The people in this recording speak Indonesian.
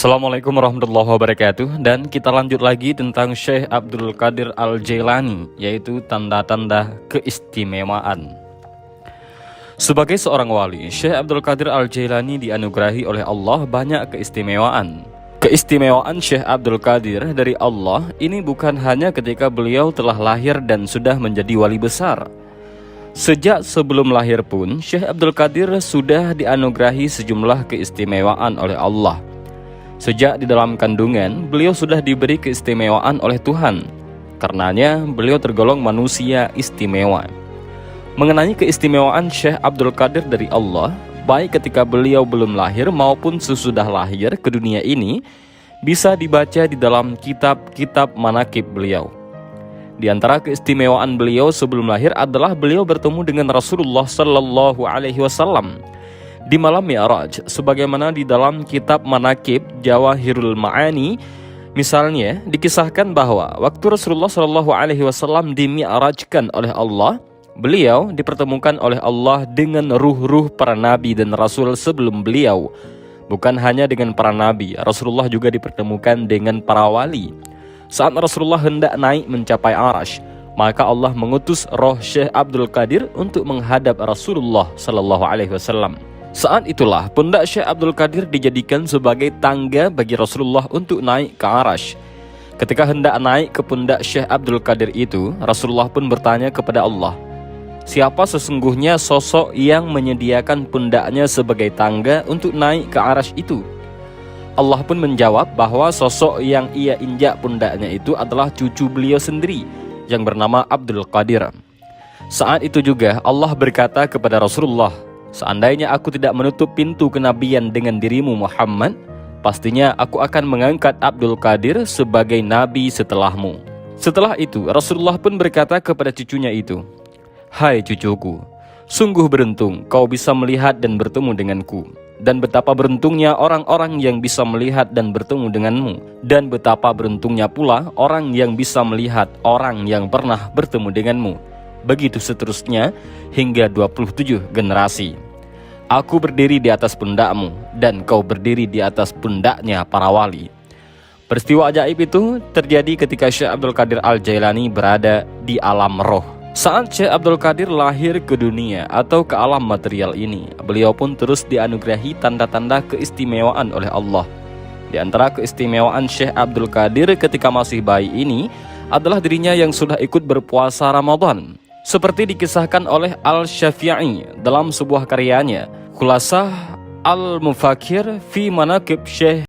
Assalamualaikum warahmatullahi wabarakatuh. Dan kita lanjut lagi tentang Syekh Abdul Qadir Al-Jailani, yaitu tanda-tanda keistimewaan. Sebagai seorang wali, Syekh Abdul Qadir Al-Jailani dianugerahi oleh Allah banyak keistimewaan. Keistimewaan Syekh Abdul Qadir dari Allah ini bukan hanya ketika beliau telah lahir dan sudah menjadi wali besar. Sejak sebelum lahir pun, Syekh Abdul Qadir sudah dianugerahi sejumlah keistimewaan oleh Allah. Sejak di dalam kandungan, beliau sudah diberi keistimewaan oleh Tuhan. Karenanya, beliau tergolong manusia istimewa. Mengenai keistimewaan Syekh Abdul Qadir dari Allah, baik ketika beliau belum lahir maupun sesudah lahir ke dunia ini, bisa dibaca di dalam kitab-kitab manaqib beliau. Di antara keistimewaan beliau sebelum lahir adalah beliau bertemu dengan Rasulullah Sallallahu Alaihi Wasallam di malam Mi'raj, sebagaimana di dalam kitab manaqib Jawahirul Ma'ani. Misalnya dikisahkan bahwa waktu Rasulullah Shallallahu Alaihi Wasallam dimi'rajkan oleh Allah, beliau dipertemukan oleh Allah dengan ruh-ruh para nabi dan rasul sebelum beliau. Bukan hanya dengan para nabi, Rasulullah juga dipertemukan dengan para wali. Saat Rasulullah hendak naik mencapai Arash, maka Allah mengutus roh Syekh Abdul Qadir untuk menghadap Rasulullah Shallallahu Alaihi Wasallam. Saat itulah pundak Syekh Abdul Qadir dijadikan sebagai tangga bagi Rasulullah untuk naik ke Arash. Ketika hendak naik ke pundak Syekh Abdul Qadir itu, Rasulullah pun bertanya kepada Allah, siapa sesungguhnya sosok yang menyediakan pundaknya sebagai tangga untuk naik ke Arash itu? Allah pun menjawab bahwa sosok yang ia injak pundaknya itu adalah cucu beliau sendiri yang bernama Abdul Qadir. Saat itu juga Allah berkata kepada Rasulullah, seandainya aku tidak menutup pintu kenabian dengan dirimu Muhammad, pastinya aku akan mengangkat Abdul Qadir sebagai nabi setelahmu. Setelah itu Rasulullah pun berkata kepada cucunya itu, hai cucuku, sungguh beruntung kau bisa melihat dan bertemu denganku. Dan betapa beruntungnya orang-orang yang bisa melihat dan bertemu denganmu. Dan betapa beruntungnya pula orang yang bisa melihat orang yang pernah bertemu denganmu. Begitu seterusnya hingga 27 generasi. Aku berdiri di atas pundakmu dan kau berdiri di atas pundaknya para wali. Peristiwa ajaib itu terjadi ketika Syekh Abdul Qadir Al-Jailani berada di alam roh. Saat Syekh Abdul Qadir lahir ke dunia atau ke alam material ini, beliau pun terus dianugerahi tanda-tanda keistimewaan oleh Allah. Di antara keistimewaan Syekh Abdul Qadir ketika masih bayi ini adalah dirinya yang sudah ikut berpuasa Ramadan. Seperti dikisahkan oleh Al-Syafi'i dalam sebuah karyanya, Khulasah Al-Mufakir fi Manaqib Syekh